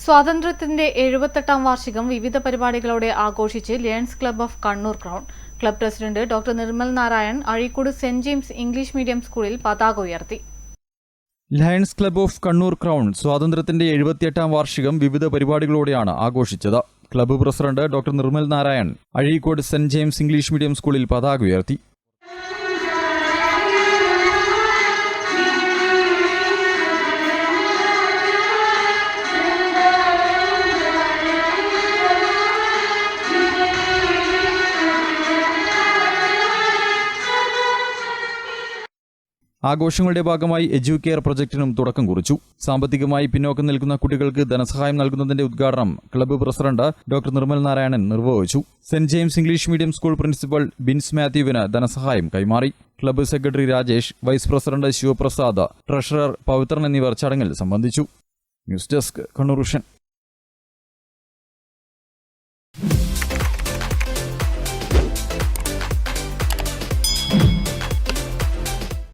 സ്വാതന്ത്ര്യത്തിന്റെ 78ാം വാർഷികം വിവിധ പരിപാടികളോടെ ആഘോഷിച്ച് lions club of Kannur crown. Club president doctor Nirmal Narayan Azhikode saint James English medium സ്കൂളിൽ പതാക ഉയർത്തി. Lions club of Kannur crown സ്വാതന്ത്ര്യത്തിന്റെ 78ാം വാർഷികം വിവിധ പരിപാടികളോടെയാണ് ആഘോഷിച്ചത്. Club president doctor Nirmal Narayan Azhikode saint James English medium സ്കൂളിൽ പതാക ഉയർത്തി. ആഘോഷങ്ങളുടെ ഭാഗമായി എഡ്യൂക്കെയർ പ്രൊജക്ടിനും തുടക്കം കുറിച്ചു. സാമ്പത്തികമായി പിന്നോക്കം നിൽക്കുന്ന കുട്ടികൾക്ക് ധനസഹായം നൽകുന്നതിന്റെ ഉദ്ഘാടനം club president doctor Nirmal Narayanan നിർവഹിച്ചു. Saint James English medium school principal Bins മാത്യുവിന് ധനസഹായം കൈമാറി. Club secretary Rajesh, vice president Sivaprasad, treasurer Pavithran എന്നിവർ ചടങ്ങിൽ സംബന്ധിച്ചു. News desk Kannur vision.